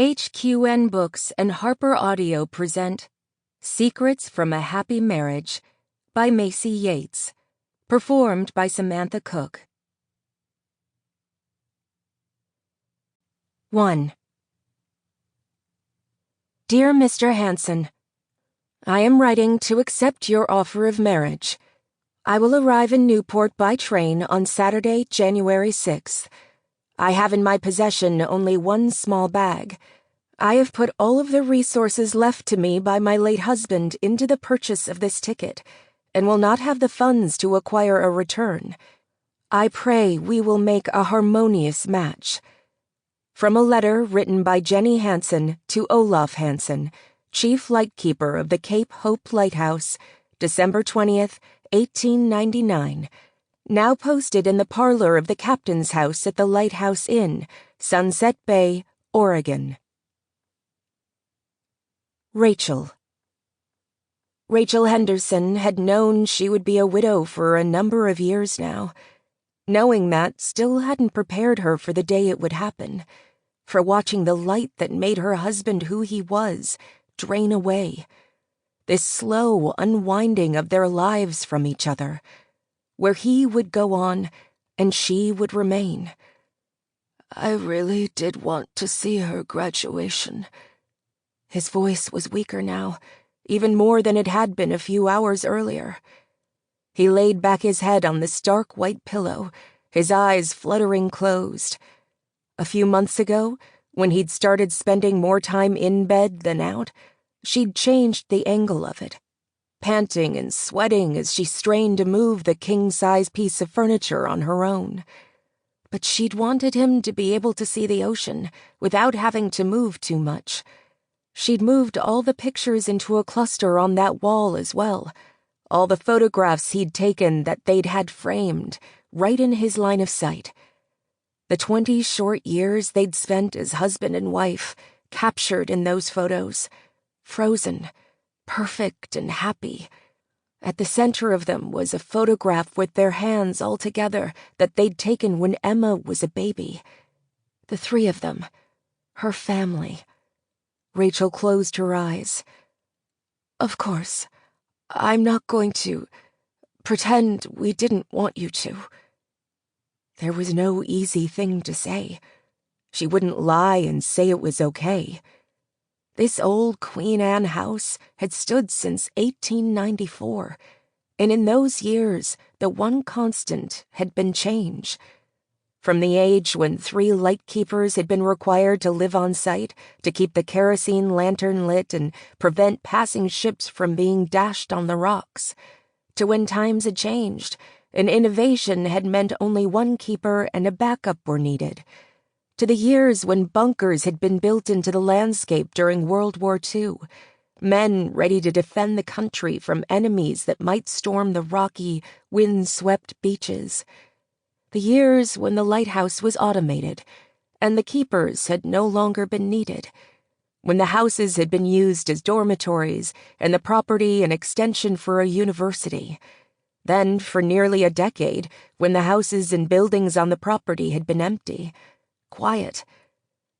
HQN Books and HarperAudio present Secrets from a Happy Marriage by Maisey Yates, performed by Samantha Cook. 1. Dear Mr. Hanson, I am writing to accept your offer of marriage. I will arrive in Newport by train on Saturday, January 6th. I have in my possession only one small bag. I have put all of the resources left to me by my late husband into the purchase of this ticket, and will not have the funds to acquire a return. I pray we will make a harmonious match. From a letter written by Jenny Hansen to Olaf Hansen, Chief Lightkeeper of the Cape Hope Lighthouse, December 20th, 1899, now posted in the parlor of the captain's house at the Lighthouse Inn, Sunset Bay, Oregon. Rachel Henderson had known she would be a widow for a number of years now. Knowing that still hadn't prepared her for the day it would happen, for watching the light that made her husband who he was drain away. This slow unwinding of their lives from each other, where he would go on and she would remain. I really did want to see her graduation. His voice was weaker now, even more than it had been a few hours earlier. He laid back his head on the stark white pillow, his eyes fluttering closed. A few months ago, when he'd started spending more time in bed than out, she'd changed the angle of it, panting and sweating as she strained to move the king-size piece of furniture on her own. But she'd wanted him to be able to see the ocean without having to move too much. She'd moved all the pictures into a cluster on that wall as well, all the photographs he'd taken that they'd had framed, right in his line of sight. The 20 short years they'd spent as husband and wife, captured in those photos, frozen, perfect and happy. At the center of them was a photograph with their hands all together that they'd taken when Emma was a baby. The three of them, her family. Rachel closed her eyes. Of course, I'm not going to pretend we didn't want you to. There was no easy thing to say. She wouldn't lie and say it was okay. This old Queen Anne house had stood since 1894, and in those years the one constant had been change. From the age when 3 lightkeepers had been required to live on site to keep the kerosene lantern lit and prevent passing ships from being dashed on the rocks, to when times had changed and innovation had meant only one keeper and a backup were needed, to the years when bunkers had been built into the landscape during World War II, men ready to defend the country from enemies that might storm the rocky, wind-swept beaches. The years when the lighthouse was automated, and the keepers had no longer been needed, when the houses had been used as dormitories and the property an extension for a university. Then, for nearly a decade, when the houses and buildings on the property had been empty, quiet,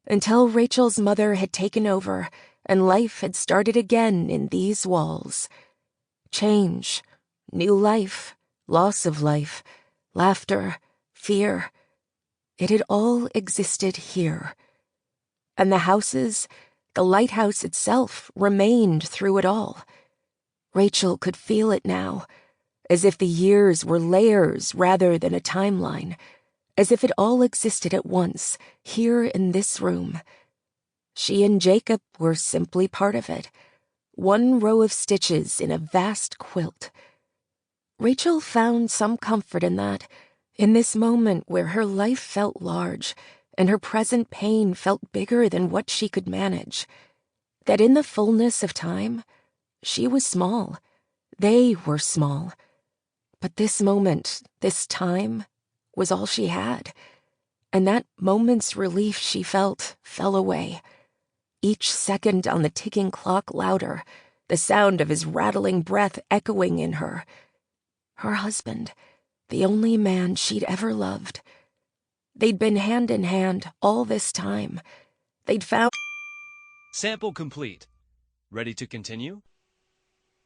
until Rachel's mother had taken over and life had started again in these walls. Change, new life, loss of life, laughter, fear. It had all existed here. And the houses, the lighthouse itself, remained through it all. Rachel could feel it now, as if the years were layers rather than a timeline, as if it all existed at once, here in this room. She and Jacob were simply part of it, one row of stitches in a vast quilt. Rachel found some comfort in that, in this moment where her life felt large and her present pain felt bigger than what she could manage. That in the fullness of time, she was small, they were small. But this moment, this time, was all she had, and that moment's relief she felt fell away. Each second on the ticking clock louder, the sound of his rattling breath echoing in her. Her husband, the only man she'd ever loved. They'd been hand in hand all this time. They'd found Sample complete. Ready to continue?